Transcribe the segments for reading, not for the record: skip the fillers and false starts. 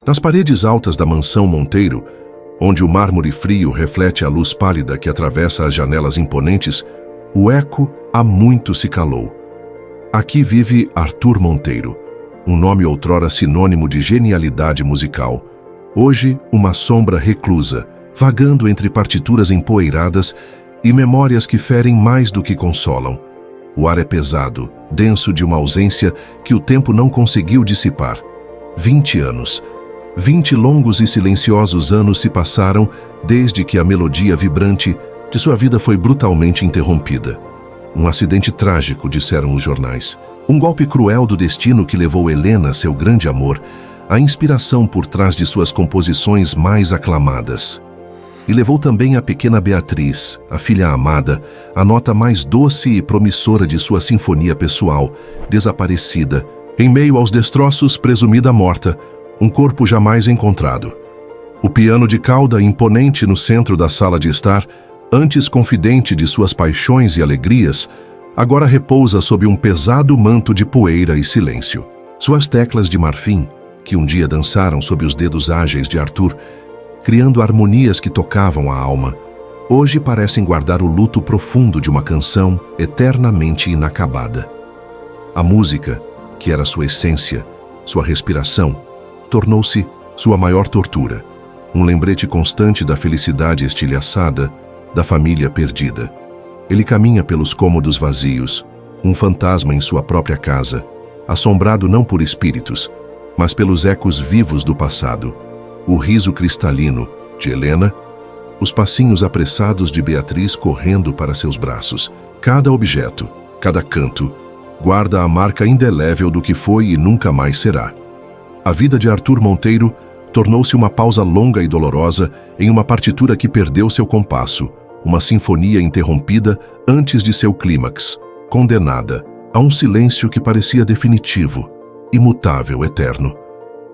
Nas paredes altas da mansão Monteiro, onde o mármore frio reflete a luz pálida que atravessa as janelas imponentes, o eco há muito se calou. Aqui vive Arthur Monteiro, um nome outrora sinônimo de genialidade musical. Hoje, uma sombra reclusa, vagando entre partituras empoeiradas e memórias que ferem mais do que consolam. O ar é pesado, denso de uma ausência que o tempo não conseguiu dissipar. 20 anos. 20 longos e silenciosos anos se passaram desde que a melodia vibrante de sua vida foi brutalmente interrompida. Um acidente trágico, disseram os jornais. Um golpe cruel do destino que levou Helena, seu grande amor, à inspiração por trás de suas composições mais aclamadas. E levou também a pequena Beatriz, a filha amada, a nota mais doce e promissora de sua sinfonia pessoal, desaparecida, em meio aos destroços, presumida morta, um corpo jamais encontrado. O piano de cauda imponente no centro da sala de estar, antes confidente de suas paixões e alegrias, agora repousa sob um pesado manto de poeira e silêncio. Suas teclas de marfim, que um dia dançaram sob os dedos ágeis de Arthur, criando harmonias que tocavam a alma, hoje parecem guardar o luto profundo de uma canção eternamente inacabada. A música, que era sua essência, sua respiração, tornou-se sua maior tortura, um lembrete constante da felicidade estilhaçada, da família perdida. Ele caminha pelos cômodos vazios, um fantasma em sua própria casa, assombrado não por espíritos, mas pelos ecos vivos do passado. O riso cristalino de Helena, os passinhos apressados de Beatriz correndo para seus braços. Cada objeto, cada canto, guarda a marca indelével do que foi e nunca mais será. A vida de Arthur Monteiro tornou-se uma pausa longa e dolorosa em uma partitura que perdeu seu compasso, uma sinfonia interrompida antes de seu clímax, condenada a um silêncio que parecia definitivo, imutável, eterno.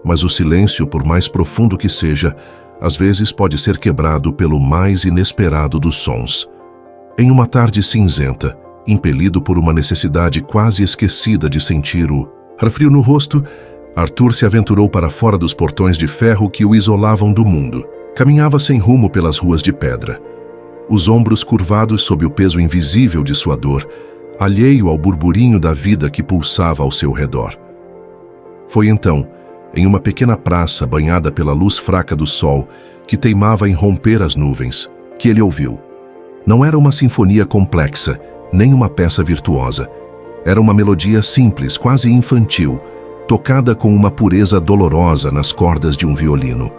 Mas o silêncio, por mais profundo que seja, às vezes pode ser quebrado pelo mais inesperado dos sons. Em uma tarde cinzenta, impelido por uma necessidade quase esquecida de sentir o ar frio no rosto, Arthur se aventurou para fora dos portões de ferro que o isolavam do mundo. Caminhava sem rumo pelas ruas de pedra, os ombros curvados sob o peso invisível de sua dor, alheio ao burburinho da vida que pulsava ao seu redor. Foi então, em uma pequena praça banhada pela luz fraca do sol, que teimava em romper as nuvens, que ele ouviu. Não era uma sinfonia complexa, nem uma peça virtuosa. Era uma melodia simples, quase infantil, tocada com uma pureza dolorosa nas cordas de um violino.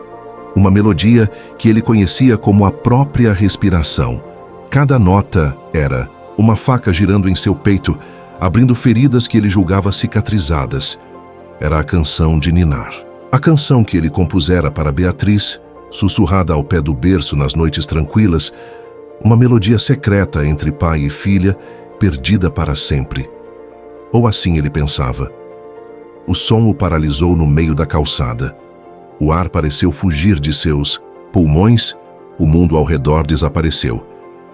Uma melodia que ele conhecia como a própria respiração. Cada nota era uma faca girando em seu peito, abrindo feridas que ele julgava cicatrizadas. Era a canção de ninar. A canção que ele compusera para Beatriz, sussurrada ao pé do berço nas noites tranquilas, uma melodia secreta entre pai e filha, perdida para sempre. Ou assim ele pensava. O som o paralisou no meio da calçada. O ar pareceu fugir de seus pulmões, o mundo ao redor desapareceu,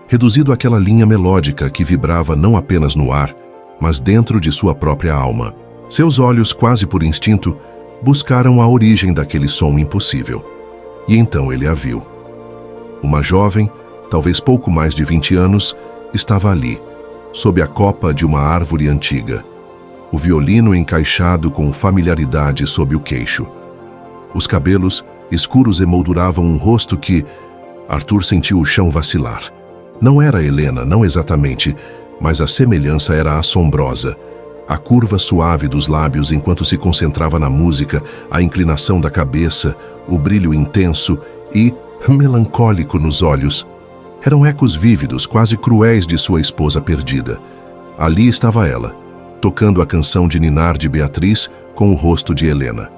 reduzido àquela linha melódica que vibrava não apenas no ar, mas dentro de sua própria alma. Seus olhos, quase por instinto, buscaram a origem daquele som impossível. E então ele a viu. Uma jovem, talvez pouco mais de 20 anos, estava ali, sob a copa de uma árvore antiga, o violino encaixado com familiaridade sob o queixo. Os cabelos escuros emolduravam um rosto que Arthur sentiu o chão vacilar. Não era Helena, não exatamente, mas a semelhança era assombrosa. A curva suave dos lábios enquanto se concentrava na música, a inclinação da cabeça, o brilho intenso e melancólico nos olhos. Eram ecos vívidos, quase cruéis de sua esposa perdida. Ali estava ela, tocando a canção de ninar de Beatriz com o rosto de Helena.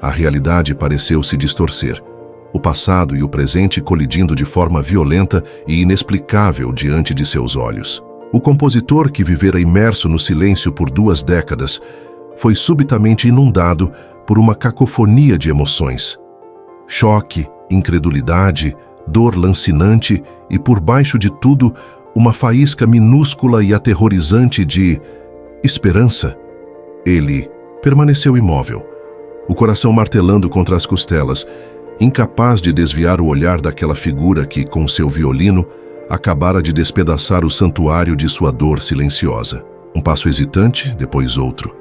A realidade pareceu se distorcer, o passado e o presente colidindo de forma violenta e inexplicável diante de seus olhos. O compositor, que vivera imerso no silêncio por 2 décadas, foi subitamente inundado por uma cacofonia de emoções. Choque, incredulidade, dor lancinante e, por baixo de tudo, uma faísca minúscula e aterrorizante de esperança. Ele permaneceu imóvel, o coração martelando contra as costelas, incapaz de desviar o olhar daquela figura que, com seu violino, acabara de despedaçar o santuário de sua dor silenciosa. Um passo hesitante, depois outro.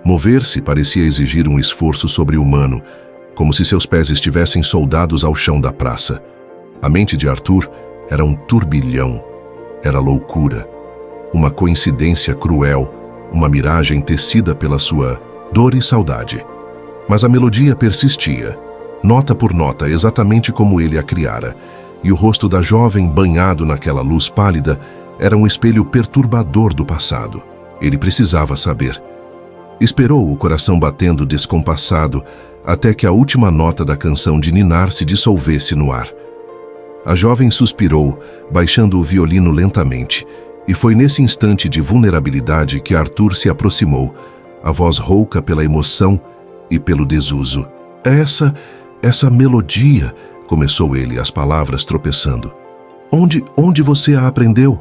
Mover-se parecia exigir um esforço sobre-humano, como se seus pés estivessem soldados ao chão da praça. A mente de Arthur era um turbilhão, era loucura, uma coincidência cruel, uma miragem tecida pela sua dor e saudade. Mas a melodia persistia, nota por nota, exatamente como ele a criara, e o rosto da jovem, banhado naquela luz pálida, era um espelho perturbador do passado. Ele precisava saber. Esperou, o coração batendo descompassado, até que a última nota da canção de ninar se dissolvesse no ar. A jovem suspirou, baixando o violino lentamente, e foi nesse instante de vulnerabilidade que Arthur se aproximou, a voz rouca pela emoção e pelo desuso. Essa melodia, começou ele, as palavras tropeçando. Onde você a aprendeu?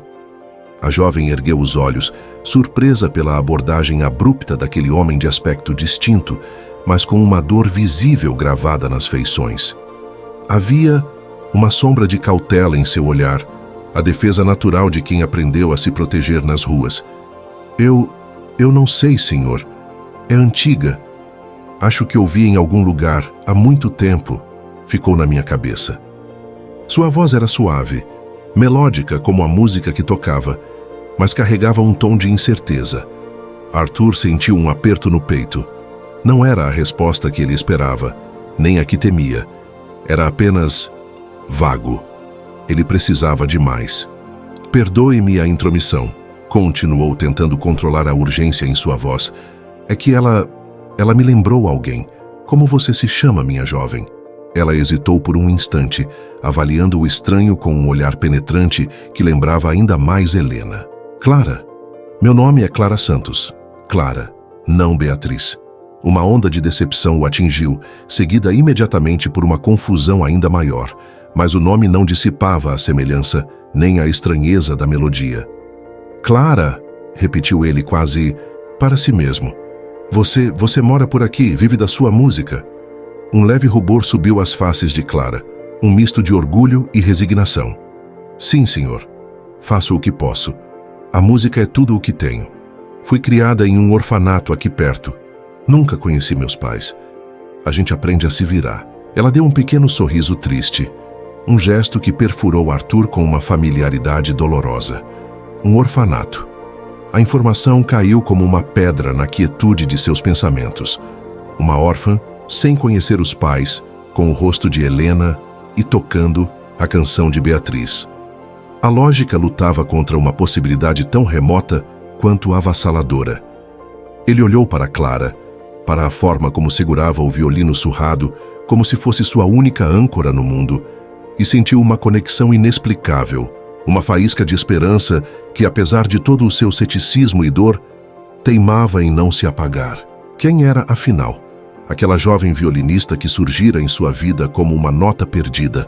A jovem ergueu os olhos, surpresa pela abordagem abrupta daquele homem de aspecto distinto, mas com uma dor visível gravada nas feições. Havia uma sombra de cautela em seu olhar, a defesa natural de quem aprendeu a se proteger nas ruas. Eu não sei, senhor. É antiga. Acho que ouvi em algum lugar, há muito tempo. Ficou na minha cabeça. Sua voz era suave, melódica como a música que tocava, mas carregava um tom de incerteza. Arthur sentiu um aperto no peito. Não era a resposta que ele esperava, nem a que temia. Era apenas vago. Ele precisava de mais. Perdoe-me a intromissão, continuou tentando controlar a urgência em sua voz. É que ela me lembrou alguém. Como você se chama, minha jovem? Ela hesitou por um instante, avaliando o estranho com um olhar penetrante que lembrava ainda mais Helena. Clara. Meu nome é Clara Santos. Clara, não Beatriz. Uma onda de decepção o atingiu, seguida imediatamente por uma confusão ainda maior, mas o nome não dissipava a semelhança, nem a estranheza da melodia. Clara, repetiu ele quase para si mesmo. Você mora por aqui, vive da sua música. Um leve rubor subiu às faces de Clara, um misto de orgulho e resignação. Sim, senhor. Faço o que posso. A música é tudo o que tenho. Fui criada em um orfanato aqui perto. Nunca conheci meus pais. A gente aprende a se virar. Ela deu um pequeno sorriso triste, um gesto que perfurou Arthur com uma familiaridade dolorosa. Um orfanato. A informação caiu como uma pedra na quietude de seus pensamentos. Uma órfã, sem conhecer os pais, com o rosto de Helena e tocando a canção de Beatriz. A lógica lutava contra uma possibilidade tão remota quanto avassaladora. Ele olhou para Clara, para a forma como segurava o violino surrado, como se fosse sua única âncora no mundo, e sentiu uma conexão inexplicável, uma faísca de esperança que, apesar de todo o seu ceticismo e dor, teimava em não se apagar. Quem era, afinal, aquela jovem violinista que surgira em sua vida como uma nota perdida,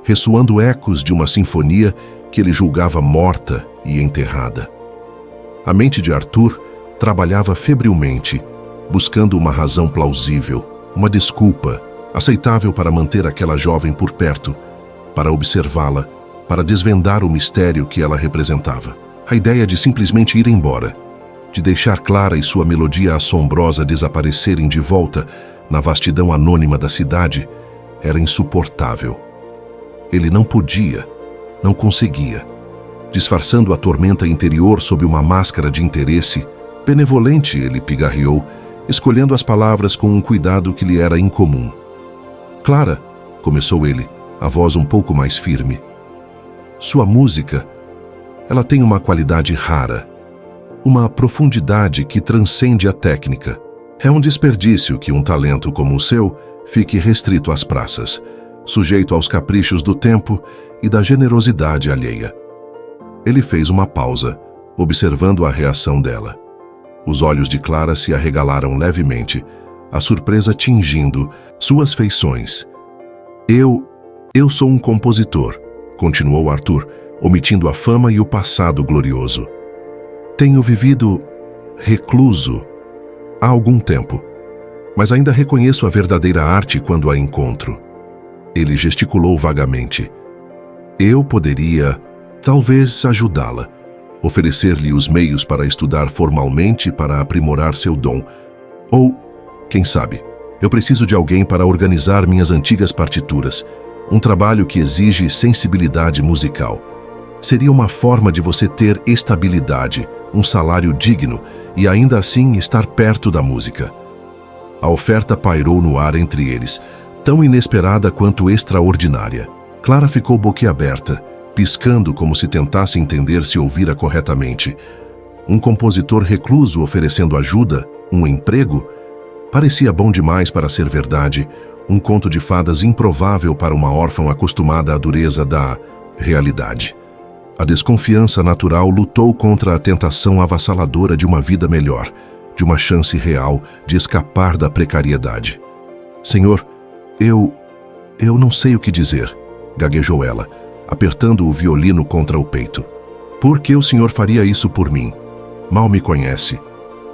ressoando ecos de uma sinfonia que ele julgava morta e enterrada? A mente de Arthur trabalhava febrilmente, buscando uma razão plausível, uma desculpa, aceitável para manter aquela jovem por perto, para observá-la, para desvendar o mistério que ela representava. A ideia de simplesmente ir embora, de deixar Clara e sua melodia assombrosa desaparecerem de volta na vastidão anônima da cidade, era insuportável. Ele não podia, não conseguia. Disfarçando a tormenta interior sob uma máscara de interesse, benevolente ele pigarreou, escolhendo as palavras com um cuidado que lhe era incomum. Clara, começou ele, a voz um pouco mais firme. Sua música, ela tem uma qualidade rara, uma profundidade que transcende a técnica. É um desperdício que um talento como o seu fique restrito às praças, sujeito aos caprichos do tempo e da generosidade alheia. Ele fez uma pausa, observando a reação dela. Os olhos de Clara se arregalaram levemente, a surpresa tingindo suas feições. Eu sou um compositor, continuou Arthur, omitindo a fama e o passado glorioso. Tenho vivido recluso há algum tempo, mas ainda reconheço a verdadeira arte quando a encontro. Ele gesticulou vagamente. Eu poderia, talvez, ajudá-la, oferecer-lhe os meios para estudar formalmente para aprimorar seu dom. Ou, quem sabe, eu preciso de alguém para organizar minhas antigas partituras, um trabalho que exige sensibilidade musical. Seria uma forma de você ter estabilidade, um salário digno e ainda assim estar perto da música. A oferta pairou no ar entre eles, tão inesperada quanto extraordinária. Clara ficou boquiaberta, piscando como se tentasse entender se ouvira corretamente. Um compositor recluso oferecendo ajuda, um emprego? Parecia bom demais para ser verdade, um conto de fadas improvável para uma órfã acostumada à dureza da realidade. A desconfiança natural lutou contra a tentação avassaladora de uma vida melhor, de uma chance real de escapar da precariedade. Senhor, eu não sei o que dizer, gaguejou ela, apertando o violino contra o peito. Por que o senhor faria isso por mim? Mal me conhece.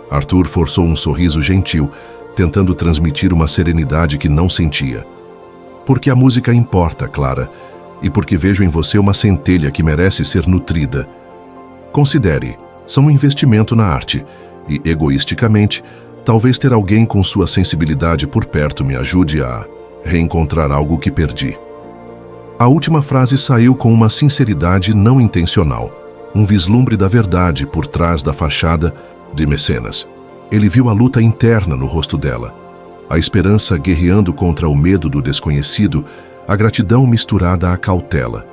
Arthur forçou um sorriso gentil, tentando transmitir uma serenidade que não sentia. Porque a música importa, Clara, e porque vejo em você uma centelha que merece ser nutrida. Considere, são um investimento na arte, e, egoisticamente, talvez ter alguém com sua sensibilidade por perto me ajude a reencontrar algo que perdi. A última frase saiu com uma sinceridade não intencional, um vislumbre da verdade por trás da fachada de Mecenas. Ele viu a luta interna no rosto dela, a esperança guerreando contra o medo do desconhecido, a gratidão misturada à cautela.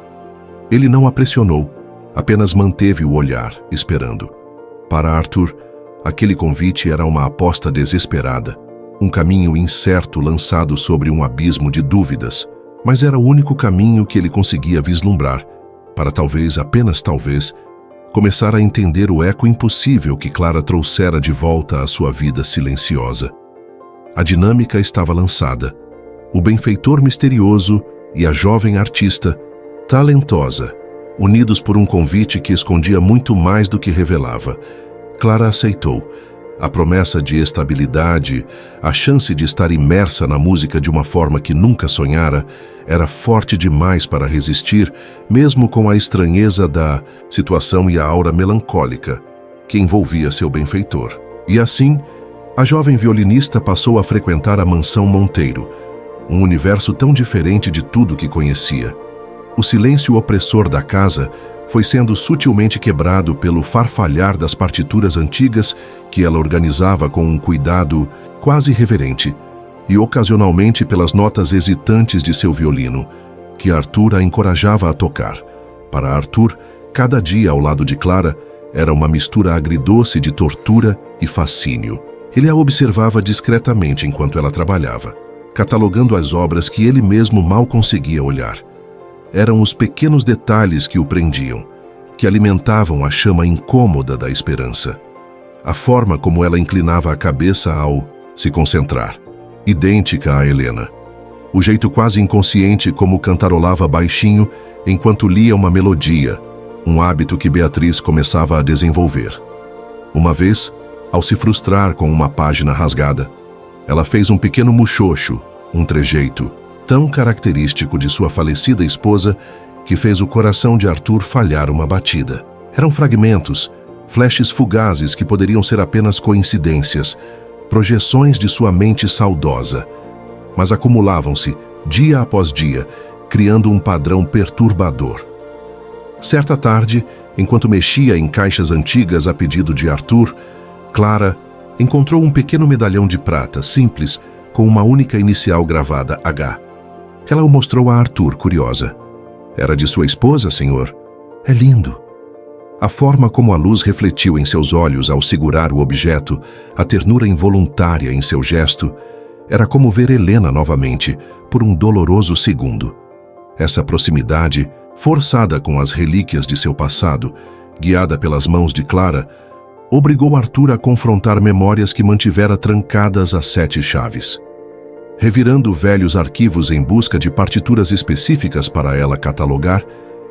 Ele não a pressionou, apenas manteve o olhar, esperando. Para Arthur, aquele convite era uma aposta desesperada, um caminho incerto lançado sobre um abismo de dúvidas, mas era o único caminho que ele conseguia vislumbrar, para talvez, apenas talvez, começar a entender o eco impossível que Clara trouxera de volta à sua vida silenciosa. A dinâmica estava lançada. O benfeitor misterioso e a jovem artista, talentosa, unidos por um convite que escondia muito mais do que revelava. Clara aceitou. A promessa de estabilidade, a chance de estar imersa na música de uma forma que nunca sonhara, era forte demais para resistir, mesmo com a estranheza da situação e a aura melancólica que envolvia seu benfeitor. E assim, a jovem violinista passou a frequentar a mansão Monteiro, um universo tão diferente de tudo que conhecia. O silêncio opressor da casa foi sendo sutilmente quebrado pelo farfalhar das partituras antigas que ela organizava com um cuidado quase reverente, e ocasionalmente pelas notas hesitantes de seu violino, que Arthur a encorajava a tocar. Para Arthur, cada dia ao lado de Clara era uma mistura agridoce de tortura e fascínio. Ele a observava discretamente enquanto ela trabalhava, catalogando as obras que ele mesmo mal conseguia olhar. Eram os pequenos detalhes que o prendiam, que alimentavam a chama incômoda da esperança. A forma como ela inclinava a cabeça ao se concentrar, idêntica a Helena. O jeito quase inconsciente como cantarolava baixinho enquanto lia uma melodia, um hábito que Beatriz começava a desenvolver. Uma vez, ao se frustrar com uma página rasgada, ela fez um pequeno muxoxo, um trejeito, tão característico de sua falecida esposa que fez o coração de Arthur falhar uma batida. Eram fragmentos, flashes fugazes que poderiam ser apenas coincidências, projeções de sua mente saudosa, mas acumulavam-se, dia após dia, criando um padrão perturbador. Certa tarde, enquanto mexia em caixas antigas a pedido de Arthur, Clara encontrou um pequeno medalhão de prata, simples, com uma única inicial gravada, H. Ela o mostrou a Arthur, curiosa. Era de sua esposa, senhor? É lindo. A forma como a luz refletiu em seus olhos ao segurar o objeto, a ternura involuntária em seu gesto, era como ver Helena novamente, por um doloroso segundo. Essa proximidade, forçada com as relíquias de seu passado, guiada pelas mãos de Clara, obrigou Arthur a confrontar memórias que mantivera trancadas a 7 chaves. Revirando velhos arquivos em busca de partituras específicas para ela catalogar,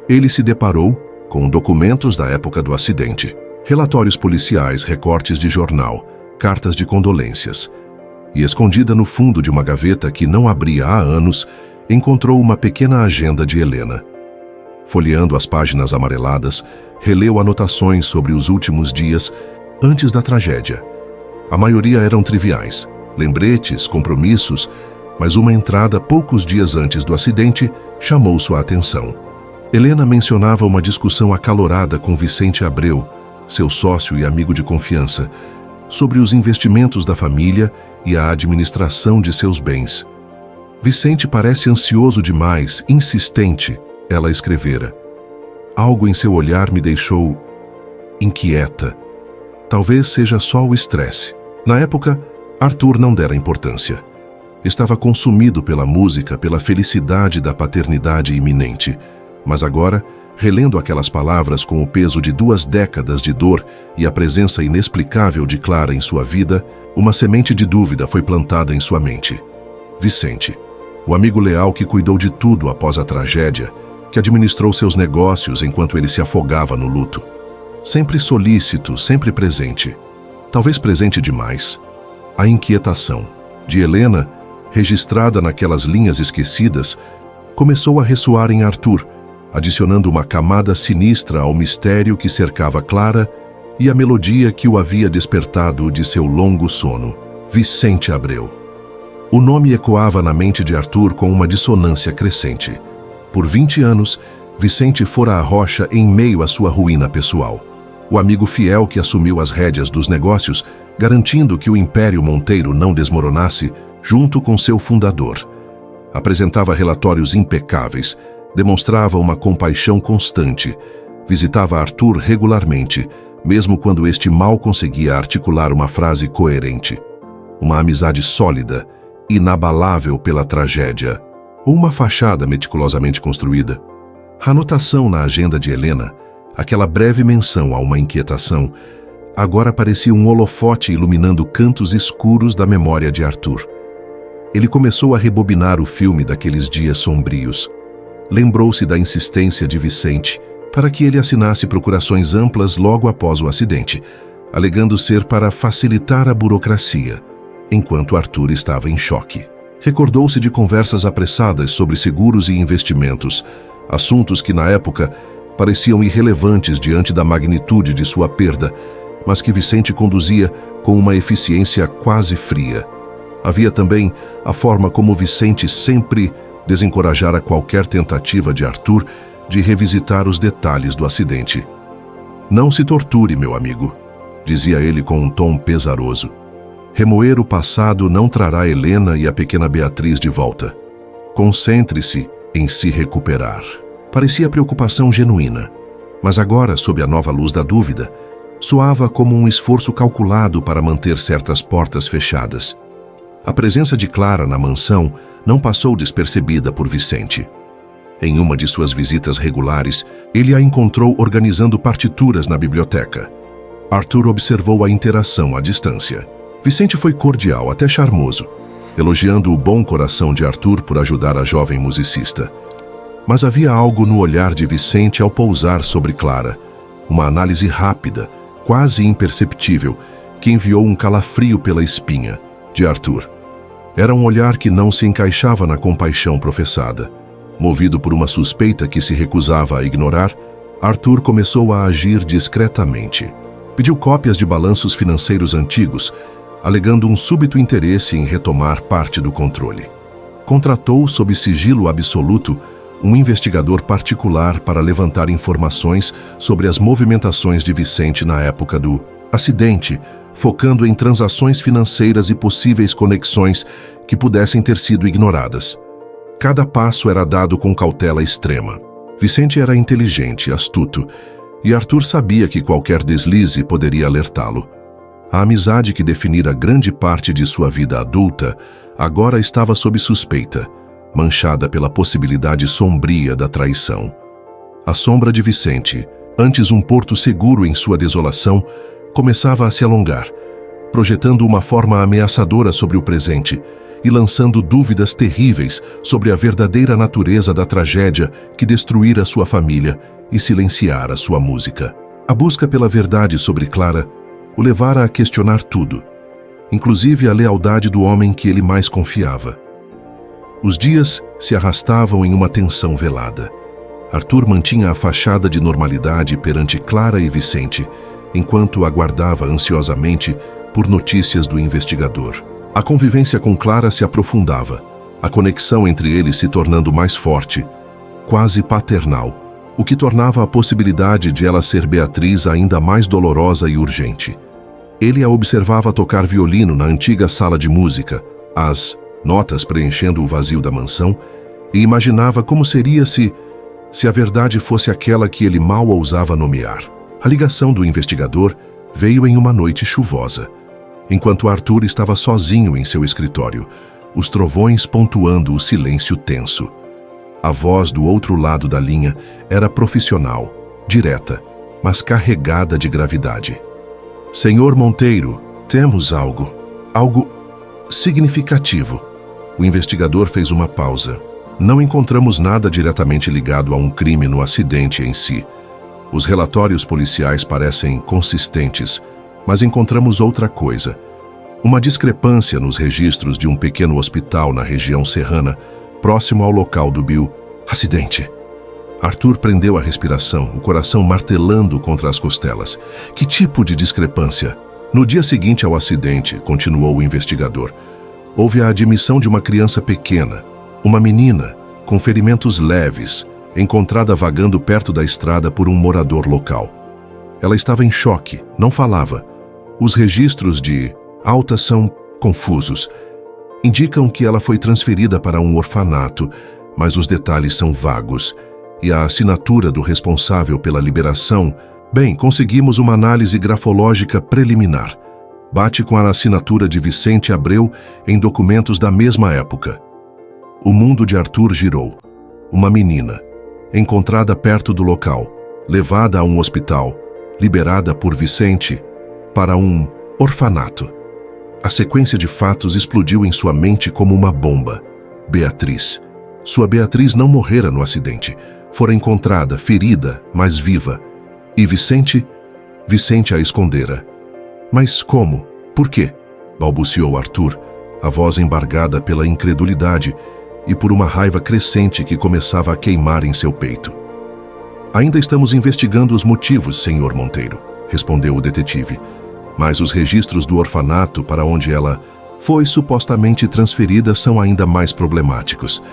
ele se deparou com documentos da época do acidente, relatórios policiais, recortes de jornal, cartas de condolências. e, escondida no fundo de uma gaveta que não abria há anos, encontrou uma pequena agenda de Helena. Folheando as páginas amareladas, releu anotações sobre os últimos dias antes da tragédia. A maioria eram triviais, lembretes, compromissos, mas uma entrada poucos dias antes do acidente chamou sua atenção. Helena mencionava uma discussão acalorada com Vicente Abreu, seu sócio e amigo de confiança, sobre os investimentos da família e a administração de seus bens. Vicente parece ansioso demais, insistente, ela escrevera. Algo em seu olhar me deixou inquieta. Talvez seja só o estresse. Na época, Arthur não dera importância. Estava consumido pela música, pela felicidade da paternidade iminente. Mas agora, relendo aquelas palavras com o peso de 2 décadas de dor e a presença inexplicável de Clara em sua vida, uma semente de dúvida foi plantada em sua mente. Vicente, o amigo leal que cuidou de tudo após a tragédia, que administrou seus negócios enquanto ele se afogava no luto. Sempre solícito, sempre presente. Talvez presente demais. A inquietação de Helena, registrada naquelas linhas esquecidas, começou a ressoar em Arthur, adicionando uma camada sinistra ao mistério que cercava Clara e a melodia que o havia despertado de seu longo sono. Vicente Abreu. O nome ecoava na mente de Arthur com uma dissonância crescente. Por 20 anos, Vicente fora a rocha em meio à sua ruína pessoal. O amigo fiel que assumiu as rédeas dos negócios, garantindo que o Império Monteiro não desmoronasse, junto com seu fundador. Apresentava relatórios impecáveis, demonstrava uma compaixão constante, visitava Arthur regularmente, mesmo quando este mal conseguia articular uma frase coerente. Uma amizade sólida, inabalável pela tragédia, ou uma fachada meticulosamente construída. A anotação na agenda de Helena, aquela breve menção a uma inquietação, agora parecia um holofote iluminando cantos escuros da memória de Arthur. Ele começou a rebobinar o filme daqueles dias sombrios. Lembrou-se da insistência de Vicente para que ele assinasse procurações amplas logo após o acidente, alegando ser para facilitar a burocracia, enquanto Arthur estava em choque. Recordou-se de conversas apressadas sobre seguros e investimentos, assuntos que na época pareciam irrelevantes diante da magnitude de sua perda, mas que Vicente conduzia com uma eficiência quase fria. Havia também a forma como Vicente sempre desencorajara qualquer tentativa de Arthur de revisitar os detalhes do acidente. "Não se torture, meu amigo", dizia ele com um tom pesaroso. "Remoer o passado não trará Helena e a pequena Beatriz de volta. Concentre-se em se recuperar." Parecia preocupação genuína, mas agora, sob a nova luz da dúvida, soava como um esforço calculado para manter certas portas fechadas. A presença de Clara na mansão não passou despercebida por Vicente. Em uma de suas visitas regulares, ele a encontrou organizando partituras na biblioteca. Arthur observou a interação à distância. Vicente foi cordial, até charmoso, elogiando o bom coração de Arthur por ajudar a jovem musicista. Mas havia algo no olhar de Vicente ao pousar sobre Clara, uma análise rápida, quase imperceptível, que enviou um calafrio pela espinha de Arthur. Era um olhar que não se encaixava na compaixão professada. Movido por uma suspeita que se recusava a ignorar, Arthur começou a agir discretamente. Pediu cópias de balanços financeiros antigos, alegando um súbito interesse em retomar parte do controle. Contratou, sob sigilo absoluto, um investigador particular para levantar informações sobre as movimentações de Vicente na época do acidente, focando em transações financeiras e possíveis conexões que pudessem ter sido ignoradas. Cada passo era dado com cautela extrema. Vicente era inteligente, astuto, e Arthur sabia que qualquer deslize poderia alertá-lo. A amizade que definira grande parte de sua vida adulta agora estava sob suspeita, manchada pela possibilidade sombria da traição. A sombra de Vicente, antes um porto seguro em sua desolação, começava a se alongar, projetando uma forma ameaçadora sobre o presente e lançando dúvidas terríveis sobre a verdadeira natureza da tragédia que destruíra sua família e silenciara sua música. A busca pela verdade sobre Clara o levara a questionar tudo. inclusive a lealdade do homem que ele mais confiava. Os dias se arrastavam em uma tensão velada. Arthur mantinha a fachada de normalidade perante Clara e Vicente, enquanto aguardava ansiosamente por notícias do investigador. A convivência com Clara se aprofundava, a conexão entre eles se tornando mais forte, quase paternal, o que tornava a possibilidade de ela ser Beatriz ainda mais dolorosa e urgente. Ele a observava tocar violino na antiga sala de música, as notas preenchendo o vazio da mansão, e imaginava como seria se a verdade fosse aquela que ele mal ousava nomear. A ligação do investigador veio em uma noite chuvosa. Enquanto Arthur estava sozinho em seu escritório, os trovões pontuando o silêncio tenso. A voz do outro lado da linha era profissional, direta, mas carregada de gravidade. Senhor Monteiro, temos algo significativo. O investigador fez uma pausa. Não encontramos nada diretamente ligado a um crime no acidente em si. Os relatórios policiais parecem consistentes, mas encontramos outra coisa. Uma discrepância nos registros de um pequeno hospital na região serrana, próximo ao local do acidente. Arthur prendeu a respiração, o coração martelando contra as costelas. Que tipo de discrepância? No dia seguinte ao acidente, continuou o investigador, houve a admissão de uma criança pequena, uma menina, com ferimentos leves, encontrada vagando perto da estrada por um morador local. Ela estava em choque, não falava. Os registros de alta são confusos. Indicam que ela foi transferida para um orfanato, mas os detalhes são vagos. E a assinatura do responsável pela liberação, conseguimos uma análise grafológica preliminar. Bate com a assinatura de Vicente Abreu em documentos da mesma época. O mundo de Arthur girou. Uma menina, encontrada perto do local, levada a um hospital, liberada por Vicente para um orfanato. A sequência de fatos explodiu em sua mente como uma bomba. Beatriz. Sua Beatriz não morrera no acidente. Fora encontrada, ferida, mas viva. E Vicente a escondera. Mas como? Por quê? Balbuciou Arthur, a voz embargada pela incredulidade e por uma raiva crescente que começava a queimar em seu peito. Ainda estamos investigando os motivos, senhor Monteiro, respondeu o detetive. Mas os registros do orfanato para onde ela foi supostamente transferida são ainda mais problemáticos.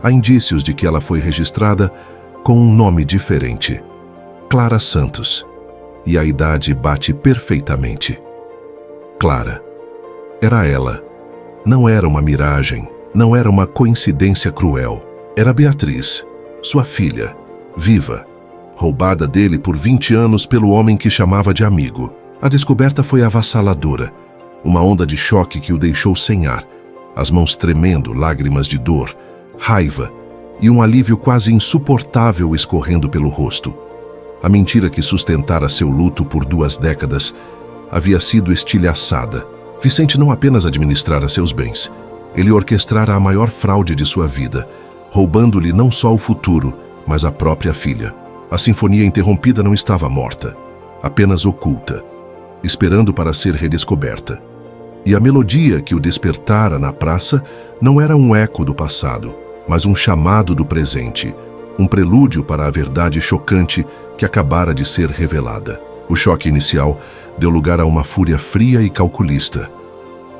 Há indícios de que ela foi registrada com um nome diferente. Clara Santos. E a idade bate perfeitamente. Clara. Era ela. Não era uma miragem, não era uma coincidência cruel. Era Beatriz, sua filha, viva, roubada dele por 20 anos pelo homem que chamava de amigo. A descoberta foi avassaladora, uma onda de choque que o deixou sem ar, as mãos tremendo, lágrimas de dor, raiva e um alívio quase insuportável escorrendo pelo rosto. A mentira que sustentara seu luto por 2 décadas havia sido estilhaçada. Vicente não apenas administrara seus bens, ele orquestrara a maior fraude de sua vida, roubando-lhe não só o futuro, mas a própria filha. A sinfonia interrompida não estava morta, apenas oculta, esperando para ser redescoberta. E a melodia que o despertara na praça não era um eco do passado, mas um chamado do presente, um prelúdio para a verdade chocante que acabara de ser revelada. O choque inicial deu lugar a uma fúria fria e calculista.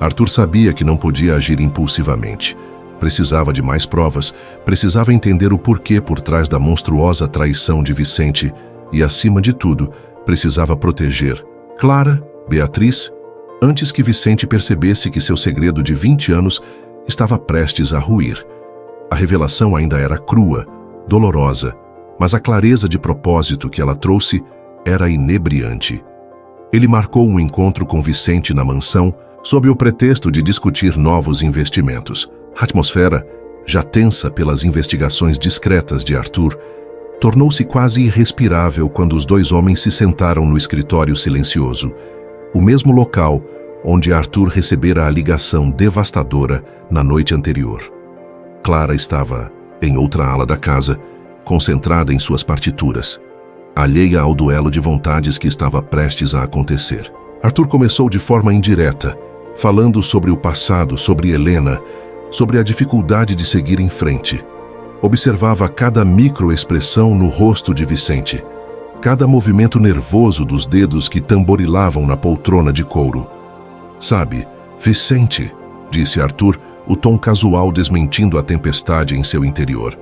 Arthur sabia que não podia agir impulsivamente. Precisava de mais provas, precisava entender o porquê por trás da monstruosa traição de Vicente e, acima de tudo, precisava proteger Clara, Beatriz, antes que Vicente percebesse que seu segredo de 20 anos estava prestes a ruir. A revelação ainda era crua, dolorosa, mas a clareza de propósito que ela trouxe era inebriante. Ele marcou um encontro com Vicente na mansão sob o pretexto de discutir novos investimentos. A atmosfera, já tensa pelas investigações discretas de Arthur, tornou-se quase irrespirável quando os 2 homens se sentaram no escritório silencioso, o mesmo local onde Arthur recebera a ligação devastadora na noite anterior. Clara estava em outra ala da casa, concentrada em suas partituras, alheia ao duelo de vontades que estava prestes a acontecer. Arthur começou de forma indireta, falando sobre o passado, sobre Helena, sobre a dificuldade de seguir em frente. Observava cada microexpressão no rosto de Vicente, cada movimento nervoso dos dedos que tamborilavam na poltrona de couro. Sabe, Vicente, disse Arthur, o tom casual desmentindo a tempestade em seu interior.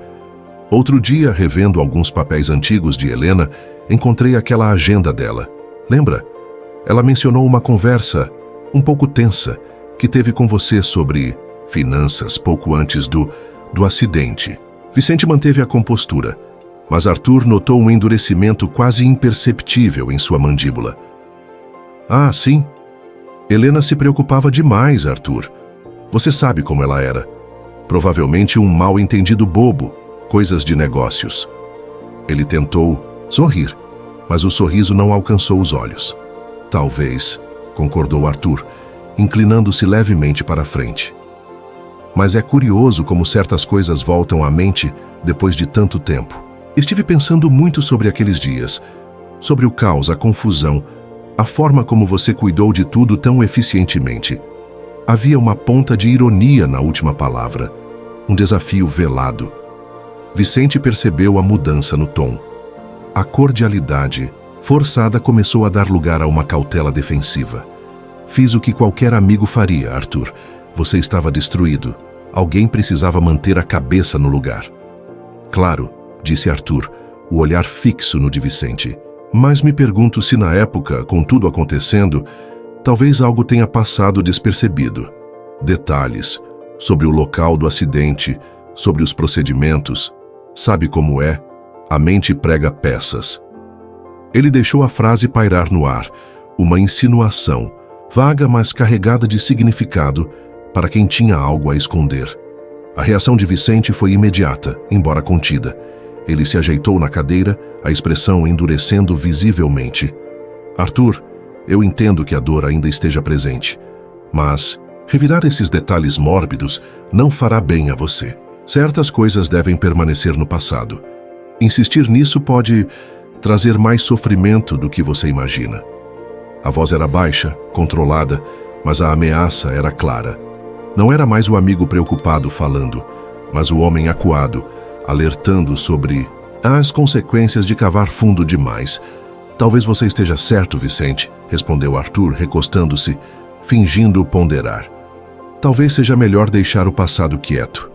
Outro dia, revendo alguns papéis antigos de Helena, encontrei aquela agenda dela. Lembra? Ela mencionou uma conversa, um pouco tensa, que teve com você sobre finanças pouco antes do acidente. Vicente manteve a compostura, mas Arthur notou um endurecimento quase imperceptível em sua mandíbula. Ah, sim. Helena se preocupava demais, Arthur. Você sabe como ela era. Provavelmente um mal-entendido bobo, coisas de negócios. Ele tentou sorrir, mas o sorriso não alcançou os olhos. Talvez, concordou Arthur, inclinando-se levemente para a frente. Mas é curioso como certas coisas voltam à mente depois de tanto tempo. Estive pensando muito sobre aqueles dias, sobre o caos, a confusão, a forma como você cuidou de tudo tão eficientemente. Havia uma ponta de ironia na última palavra, um desafio velado. Vicente percebeu a mudança no tom. A cordialidade forçada começou a dar lugar a uma cautela defensiva. Fiz o que qualquer amigo faria, Arthur. Você estava destruído. Alguém precisava manter a cabeça no lugar. Claro, disse Arthur, o olhar fixo no de Vicente. Mas me pergunto se na época, com tudo acontecendo, talvez algo tenha passado despercebido. Detalhes sobre o local do acidente, sobre os procedimentos. Sabe como é? A mente prega peças. Ele deixou a frase pairar no ar, uma insinuação, vaga mas carregada de significado, para quem tinha algo a esconder. A reação de Vicente foi imediata, embora contida. Ele se ajeitou na cadeira, a expressão endurecendo visivelmente. Arthur, eu entendo que a dor ainda esteja presente, mas revirar esses detalhes mórbidos não fará bem a você. Certas coisas devem permanecer no passado. Insistir nisso pode trazer mais sofrimento do que você imagina. A voz era baixa, controlada, mas a ameaça era clara. Não era mais o amigo preocupado falando, mas o homem acuado, alertando sobre as consequências de cavar fundo demais. Talvez você esteja certo, Vicente, respondeu Arthur, recostando-se, fingindo ponderar. Talvez seja melhor deixar o passado quieto.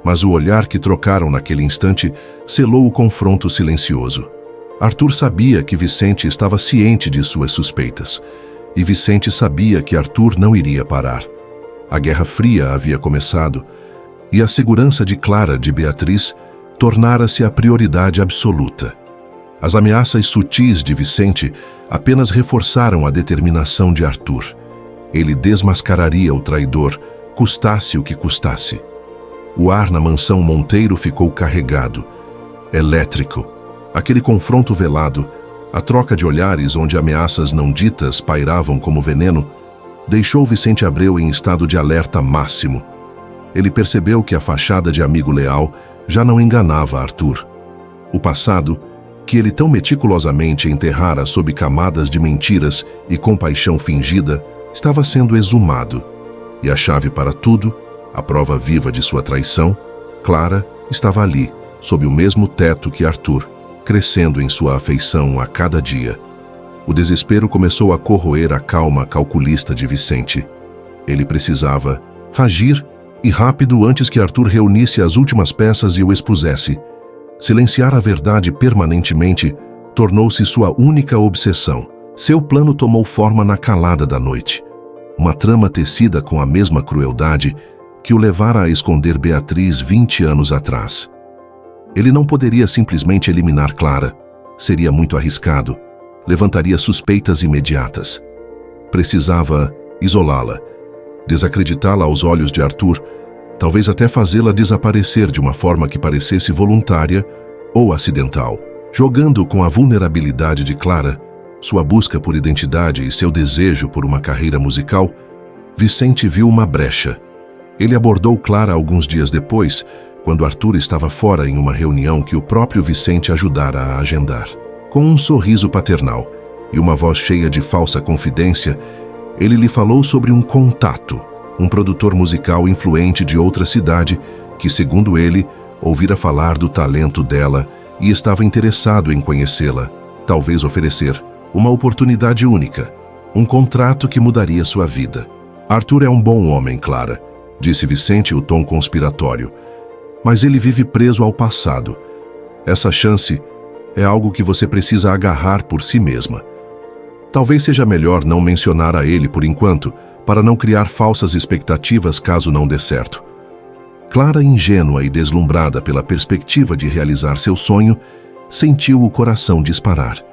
Mas o olhar que trocaram naquele instante selou o confronto silencioso. Arthur sabia que Vicente estava ciente de suas suspeitas, e Vicente sabia que Arthur não iria parar. A Guerra Fria havia começado, e a segurança de Clara de Beatriz tornara-se a prioridade absoluta. As ameaças sutis de Vicente apenas reforçaram a determinação de Arthur. Ele desmascararia o traidor, custasse o que custasse. O ar na mansão Monteiro ficou carregado, elétrico. Aquele confronto velado, a troca de olhares onde ameaças não ditas pairavam como veneno, deixou Vicente Abreu em estado de alerta máximo. Ele percebeu que a fachada de amigo leal já não enganava Arthur. O passado, que ele tão meticulosamente enterrara sob camadas de mentiras e compaixão fingida, estava sendo exumado. E a chave para tudo, a prova viva de sua traição, Clara, estava ali, sob o mesmo teto que Arthur, crescendo em sua afeição a cada dia. O desespero começou a corroer a calma calculista de Vicente. Ele precisava agir e rápido antes que Arthur reunisse as últimas peças e o expusesse. Silenciar a verdade permanentemente tornou-se sua única obsessão. Seu plano tomou forma na calada da noite. Uma trama tecida com a mesma crueldade que o levara a esconder Beatriz 20 anos atrás. Ele não poderia simplesmente eliminar Clara. Seria muito arriscado. Levantaria suspeitas imediatas. Precisava isolá-la, desacreditá-la aos olhos de Arthur, talvez até fazê-la desaparecer de uma forma que parecesse voluntária ou acidental. Jogando com a vulnerabilidade de Clara, sua busca por identidade e seu desejo por uma carreira musical, Vicente viu uma brecha. Ele abordou Clara alguns dias depois, quando Arthur estava fora em uma reunião que o próprio Vicente ajudara a agendar. Com um sorriso paternal e uma voz cheia de falsa confidência, Ele lhe falou sobre um contato, um produtor musical influente de outra cidade que, segundo ele, ouvira falar do talento dela e estava interessado em conhecê-la, talvez oferecer uma oportunidade única, um contrato que mudaria sua vida. Arthur é um bom homem, Clara, disse Vicente o tom conspiratório, mas ele vive preso ao passado. Essa chance é algo que você precisa agarrar por si mesma. Talvez seja melhor não mencionar a ele por enquanto, para não criar falsas expectativas caso não dê certo. Clara, ingênua e deslumbrada pela perspectiva de realizar seu sonho, sentiu o coração disparar.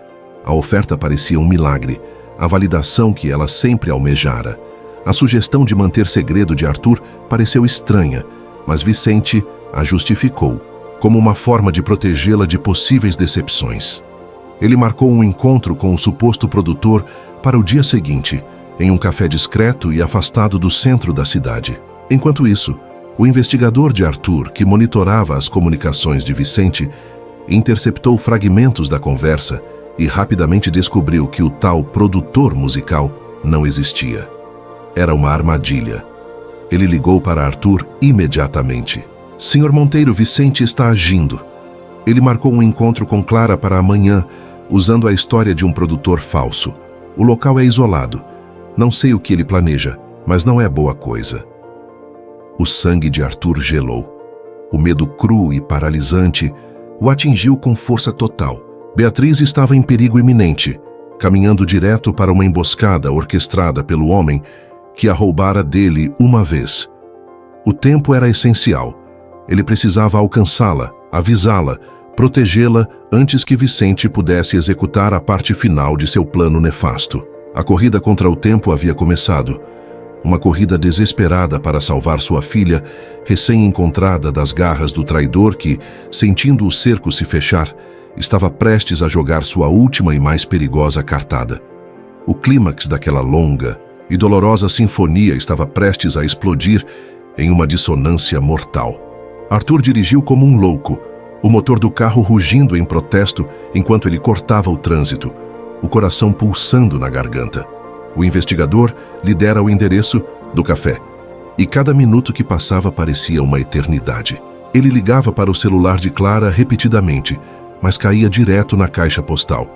A oferta parecia um milagre, a validação que ela sempre almejara. A sugestão de manter segredo de Arthur pareceu estranha, mas Vicente a justificou, como uma forma de protegê-la de possíveis decepções. Ele marcou um encontro com o suposto produtor para o dia seguinte, em um café discreto e afastado do centro da cidade. Enquanto isso, o investigador de Arthur, que monitorava as comunicações de Vicente, interceptou fragmentos da conversa e rapidamente descobriu que o tal produtor musical não existia. Era uma armadilha. Ele ligou para Arthur imediatamente. Senhor Monteiro, Vicente está agindo. Ele marcou um encontro com Clara para amanhã, usando a história de um produtor falso. O local é isolado. Não sei o que ele planeja, mas não é boa coisa. O sangue de Arthur gelou. O medo cru e paralisante o atingiu com força total. Beatriz estava em perigo iminente, caminhando direto para uma emboscada orquestrada pelo homem que a roubara dele uma vez. O tempo era essencial. Ele precisava alcançá-la, avisá-la, protegê-la antes que Vicente pudesse executar a parte final de seu plano nefasto. A corrida contra o tempo havia começado. Uma corrida desesperada para salvar sua filha, recém-encontrada das garras do traidor que, sentindo o cerco se fechar, estava prestes a jogar sua última e mais perigosa cartada. O clímax daquela longa e dolorosa sinfonia estava prestes a explodir em uma dissonância mortal. Arthur dirigiu como um louco, o motor do carro rugindo em protesto enquanto ele cortava o trânsito, o coração pulsando na garganta. O investigador lhe dera o endereço do café, e cada minuto que passava parecia uma eternidade. Ele ligava para o celular de Clara repetidamente, mas caía direto na caixa postal.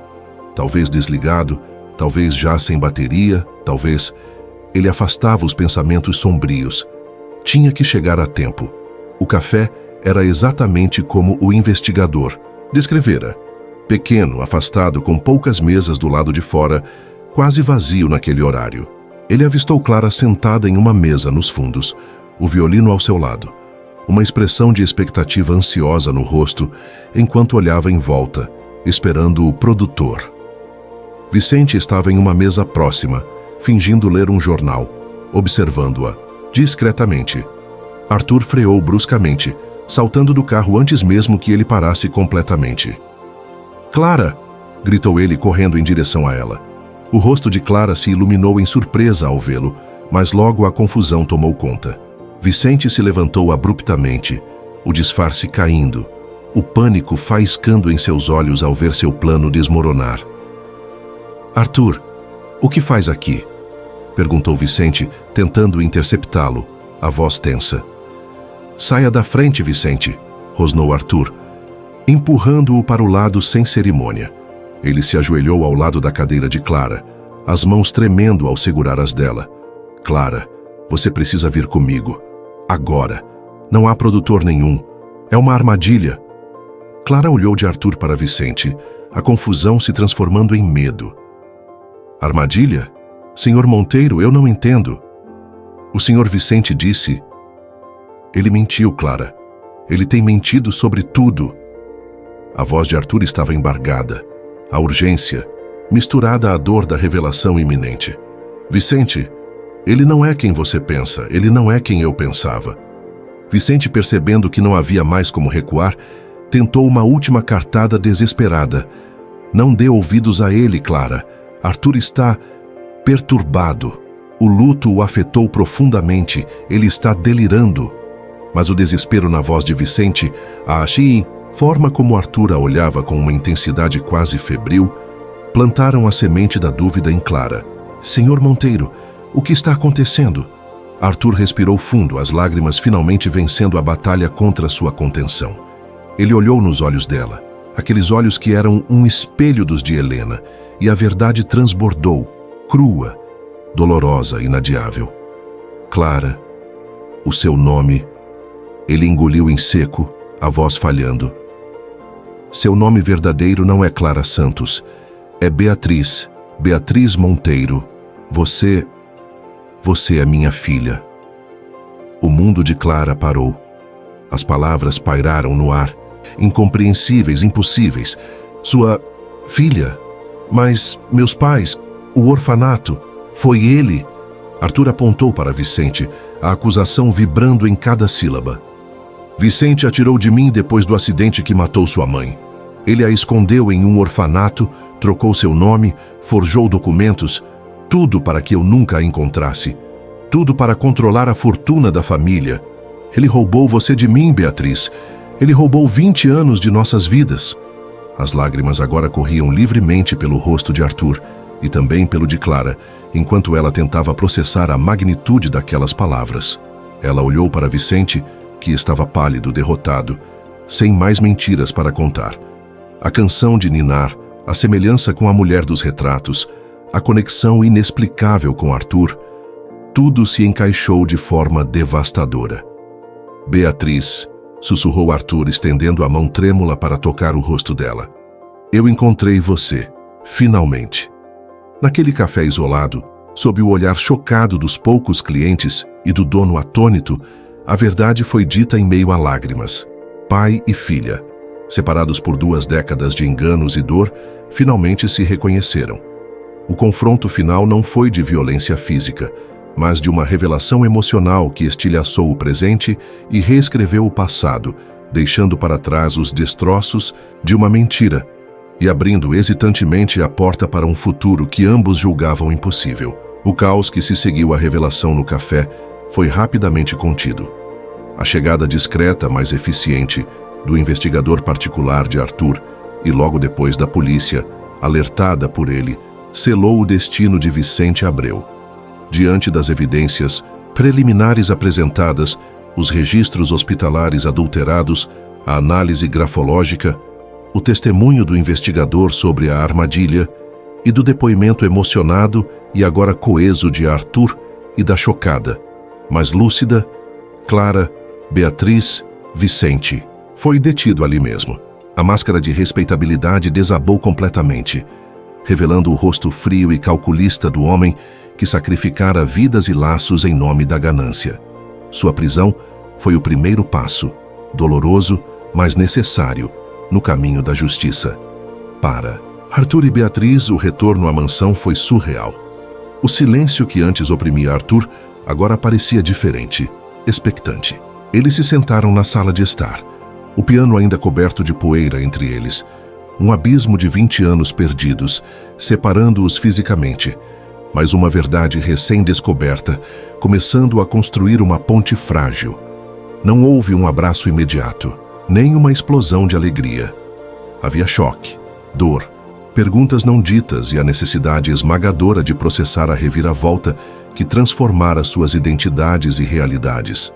Talvez desligado, talvez já sem bateria, talvez... Ele afastava os pensamentos sombrios. Tinha que chegar a tempo. O café era exatamente como o investigador descrevera. Pequeno, afastado, com poucas mesas do lado de fora, quase vazio naquele horário. Ele avistou Clara sentada em uma mesa nos fundos, o violino ao seu lado, uma expressão de expectativa ansiosa no rosto, enquanto olhava em volta, esperando o produtor. Vicente estava em uma mesa próxima, fingindo ler um jornal, observando-a, discretamente. Arthur freou bruscamente, saltando do carro antes mesmo que ele parasse completamente. "Clara!" gritou ele, correndo em direção a ela. O rosto de Clara se iluminou em surpresa ao vê-lo, mas logo a confusão tomou conta. Vicente se levantou abruptamente, o disfarce caindo, o pânico faiscando em seus olhos ao ver seu plano desmoronar. "Arthur, o que faz aqui?" perguntou Vicente, tentando interceptá-lo, a voz tensa. "Saia da frente, Vicente", rosnou Arthur, empurrando-o para o lado sem cerimônia. Ele se ajoelhou ao lado da cadeira de Clara, as mãos tremendo ao segurar as dela. "Clara, você precisa vir comigo. Agora. Não há produtor nenhum. É uma armadilha." Clara olhou de Arthur para Vicente, a confusão se transformando em medo. "Armadilha? Senhor Monteiro, eu não entendo." O senhor Vicente disse... "Ele mentiu, Clara. Ele tem mentido sobre tudo." A voz de Arthur estava embargada. A urgência, misturada à dor da revelação iminente. "Vicente, ele não é quem você pensa, ele não é quem eu pensava." Vicente, percebendo que não havia mais como recuar, tentou uma última cartada desesperada. "Não dê ouvidos a ele, Clara. Arthur está perturbado. O luto o afetou profundamente, ele está delirando." Mas o desespero na voz de Vicente, a forma como Arthur a olhava com uma intensidade quase febril, plantaram a semente da dúvida em Clara. "Senhor Monteiro, O que está acontecendo? Arthur respirou fundo, as lágrimas finalmente vencendo a batalha contra sua contenção. Ele olhou nos olhos dela, aqueles olhos que eram um espelho dos de Helena, e a verdade transbordou, crua, dolorosa, inadiável. Clara, o seu nome. Ele engoliu em seco, a voz falhando. Seu nome verdadeiro não é Clara Santos, é Beatriz, Beatriz Monteiro. Você é minha filha. O mundo de Clara parou. As palavras pairaram no ar, incompreensíveis, impossíveis. Sua filha? Mas meus pais, o orfanato, foi ele? Arthur apontou para Vicente, a acusação vibrando em cada sílaba. Vicente atirou de mim depois do acidente que matou sua mãe. Ele a escondeu em um orfanato, trocou seu nome, forjou documentos, tudo para que eu nunca a encontrasse. Tudo para controlar a fortuna da família. Ele roubou você de mim, Beatriz. Ele roubou 20 anos de nossas vidas. As lágrimas agora corriam livremente pelo rosto de Arthur e também pelo de Clara, enquanto ela tentava processar a magnitude daquelas palavras. Ela olhou para Vicente, que estava pálido, derrotado, sem mais mentiras para contar. A canção de ninar, a semelhança com a mulher dos retratos, a conexão inexplicável com Arthur, tudo se encaixou de forma devastadora. Beatriz, sussurrou Arthur, estendendo a mão trêmula para tocar o rosto dela. Eu encontrei você, finalmente. Naquele café isolado, sob o olhar chocado dos poucos clientes e do dono atônito, a verdade foi dita em meio a lágrimas. Pai e filha, separados por 2 décadas de enganos e dor, finalmente se reconheceram. O confronto final não foi de violência física, mas de uma revelação emocional que estilhaçou o presente e reescreveu o passado, deixando para trás os destroços de uma mentira e abrindo hesitantemente a porta para um futuro que ambos julgavam impossível. O caos que se seguiu à revelação no café foi rapidamente contido. A chegada discreta, mas eficiente, do investigador particular de Arthur e logo depois da polícia, alertada por ele, selou o destino de Vicente Abreu. Diante das evidências preliminares apresentadas, os registros hospitalares adulterados, a análise grafológica, o testemunho do investigador sobre a armadilha e do depoimento emocionado e agora coeso de Arthur e da chocada, mas lúcida, Clara, Beatriz, Vicente. Foi detido ali mesmo. A máscara de respeitabilidade desabou completamente, revelando o rosto frio e calculista do homem que sacrificara vidas e laços em nome da ganância. Sua prisão foi o primeiro passo, doloroso, mas necessário, no caminho da justiça. Para Arthur e Beatriz, o retorno à mansão foi surreal. O silêncio que antes oprimia Arthur agora parecia diferente, expectante. Eles se sentaram na sala de estar, o piano ainda coberto de poeira entre eles, um abismo de 20 anos perdidos, separando-os fisicamente, mas uma verdade recém-descoberta, começando a construir uma ponte frágil. Não houve um abraço imediato, nem uma explosão de alegria. Havia choque, dor, perguntas não ditas e a necessidade esmagadora de processar a reviravolta que transformara suas identidades e realidades.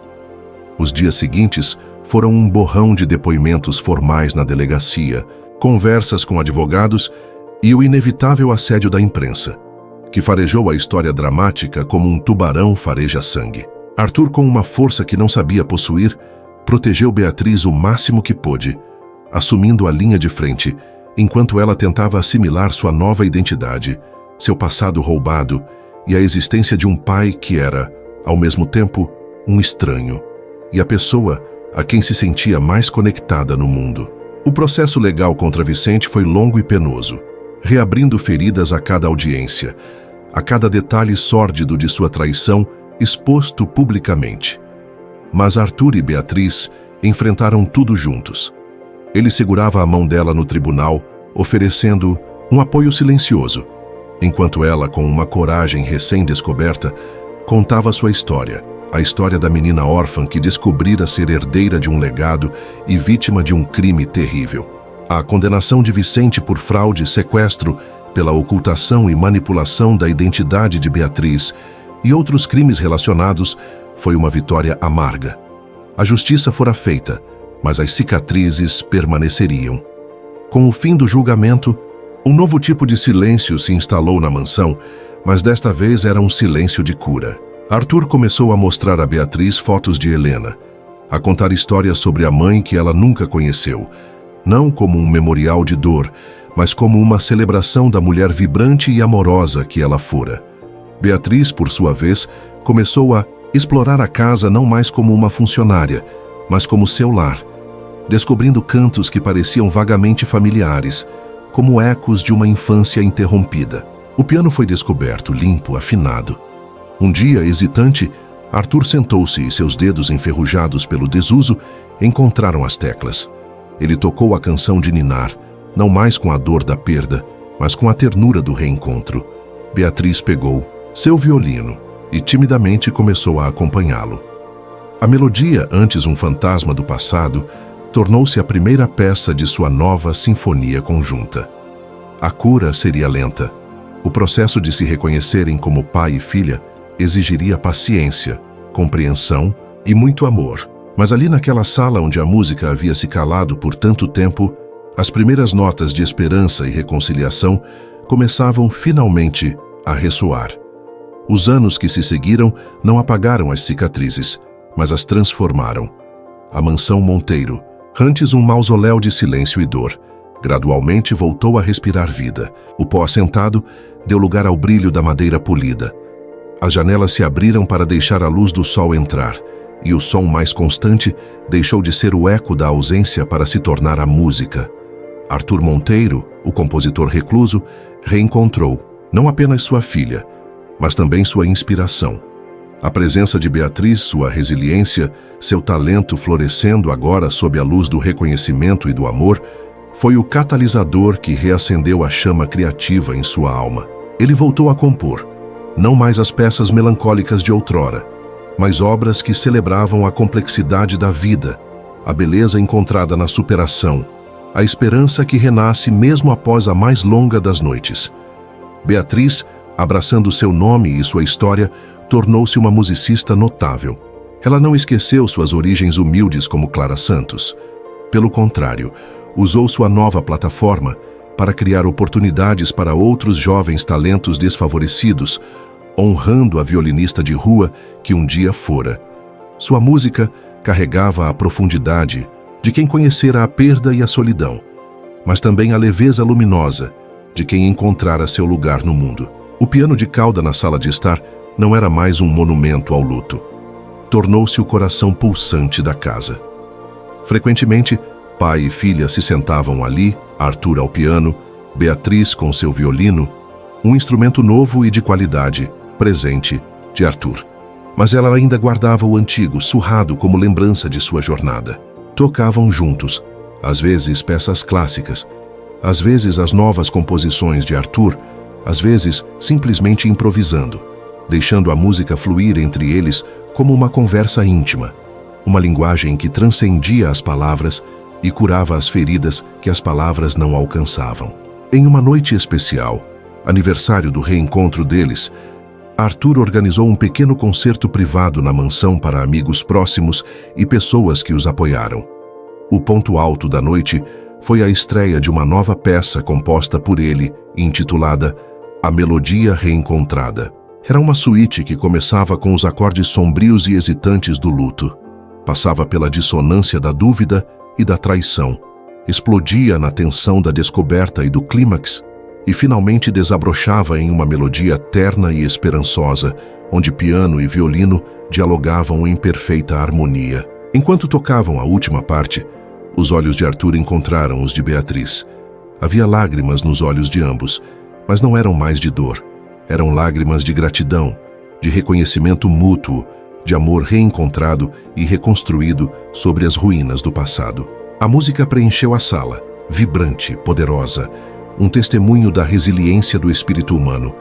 Os dias seguintes foram um borrão de depoimentos formais na delegacia, conversas com advogados e o inevitável assédio da imprensa, que farejou a história dramática como um tubarão fareja sangue. Arthur, com uma força que não sabia possuir, protegeu Beatriz o máximo que pôde, assumindo a linha de frente, enquanto ela tentava assimilar sua nova identidade, seu passado roubado e a existência de um pai que era, ao mesmo tempo, um estranho, e a pessoa a quem se sentia mais conectada no mundo. O processo legal contra Vicente foi longo e penoso, reabrindo feridas a cada audiência, a cada detalhe sórdido de sua traição exposto publicamente. Mas Arthur e Beatriz enfrentaram tudo juntos. Ele segurava a mão dela no tribunal, oferecendo um apoio silencioso, enquanto ela, com uma coragem recém-descoberta, contava sua história, a história da menina órfã que descobrira ser herdeira de um legado e vítima de um crime terrível. A condenação de Vicente por fraude e sequestro, pela ocultação e manipulação da identidade de Beatriz, e outros crimes relacionados, foi uma vitória amarga. A justiça fora feita, mas as cicatrizes permaneceriam. Com o fim do julgamento, um novo tipo de silêncio se instalou na mansão, mas desta vez era um silêncio de cura. Arthur começou a mostrar a Beatriz fotos de Helena, a contar histórias sobre a mãe que ela nunca conheceu, não como um memorial de dor, mas como uma celebração da mulher vibrante e amorosa que ela fora. Beatriz, por sua vez, começou a explorar a casa não mais como uma funcionária, mas como seu lar, descobrindo cantos que pareciam vagamente familiares, como ecos de uma infância interrompida. O piano foi descoberto, limpo, afinado. Um dia, hesitante, Arthur sentou-se e seus dedos enferrujados pelo desuso encontraram as teclas. Ele tocou a canção de ninar, não mais com a dor da perda, mas com a ternura do reencontro. Beatriz pegou seu violino e timidamente começou a acompanhá-lo. A melodia, antes um fantasma do passado, tornou-se a primeira peça de sua nova sinfonia conjunta. A cura seria lenta. O processo de se reconhecerem como pai e filha exigiria paciência, compreensão e muito amor. Mas ali naquela sala onde a música havia se calado por tanto tempo, as primeiras notas de esperança e reconciliação começavam finalmente a ressoar. Os anos que se seguiram não apagaram as cicatrizes, mas as transformaram. A mansão Monteiro, antes um mausoléu de silêncio e dor, gradualmente voltou a respirar vida. O pó assentado deu lugar ao brilho da madeira polida. As janelas se abriram para deixar a luz do sol entrar, e o som mais constante deixou de ser o eco da ausência para se tornar a música. Arthur Monteiro, o compositor recluso, reencontrou não apenas sua filha, mas também sua inspiração. A presença de Beatriz, sua resiliência, seu talento florescendo agora sob a luz do reconhecimento e do amor, foi o catalisador que reacendeu a chama criativa em sua alma. Ele voltou a compor, não mais as peças melancólicas de outrora, mas obras que celebravam a complexidade da vida, a beleza encontrada na superação, a esperança que renasce mesmo após a mais longa das noites. Beatriz, abraçando seu nome e sua história, tornou-se uma musicista notável. Ela não esqueceu suas origens humildes como Clara Santos. Pelo contrário, usou sua nova plataforma para criar oportunidades para outros jovens talentos desfavorecidos, honrando a violinista de rua que um dia fora. Sua música carregava a profundidade de quem conhecera a perda e a solidão, mas também a leveza luminosa de quem encontrara seu lugar no mundo. O piano de cauda na sala de estar não era mais um monumento ao luto. Tornou-se o coração pulsante da casa. Frequentemente, pai e filha se sentavam ali, Arthur ao piano, Beatriz com seu violino, um instrumento novo e de qualidade, presente, de Arthur. Mas ela ainda guardava o antigo, surrado como lembrança de sua jornada. Tocavam juntos, às vezes peças clássicas, às vezes as novas composições de Arthur, às vezes simplesmente improvisando, deixando a música fluir entre eles como uma conversa íntima, uma linguagem que transcendia as palavras e curava as feridas que as palavras não alcançavam. Em uma noite especial, aniversário do reencontro deles, Arthur organizou um pequeno concerto privado na mansão para amigos próximos e pessoas que os apoiaram. O ponto alto da noite foi a estreia de uma nova peça composta por ele, intitulada A Melodia Reencontrada. Era uma suíte que começava com os acordes sombrios e hesitantes do luto, passava pela dissonância da dúvida e da traição, explodia na tensão da descoberta e do clímax, e finalmente desabrochava em uma melodia terna e esperançosa, onde piano e violino dialogavam em perfeita harmonia. Enquanto tocavam a última parte, os olhos de Arthur encontraram os de Beatriz. Havia lágrimas nos olhos de ambos, mas não eram mais de dor. Eram lágrimas de gratidão, de reconhecimento mútuo, de amor reencontrado e reconstruído sobre as ruínas do passado. A música preencheu a sala, vibrante, poderosa, um testemunho da resiliência do espírito humano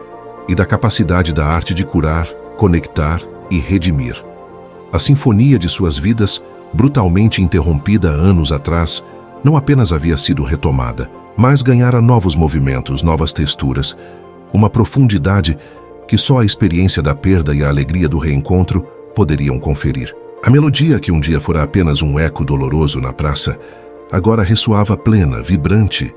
e da capacidade da arte de curar, conectar e redimir. A sinfonia de suas vidas, brutalmente interrompida anos atrás, não apenas havia sido retomada, mas ganhara novos movimentos, novas texturas, uma profundidade que só a experiência da perda e a alegria do reencontro poderiam conferir. A melodia, que um dia fora apenas um eco doloroso na praça, agora ressoava plena, vibrante,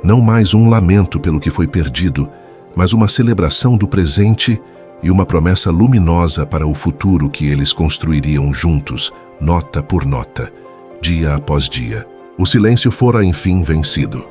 não mais um lamento pelo que foi perdido, mas uma celebração do presente e uma promessa luminosa para o futuro que eles construiriam juntos, nota por nota, dia após dia. O silêncio fora enfim vencido.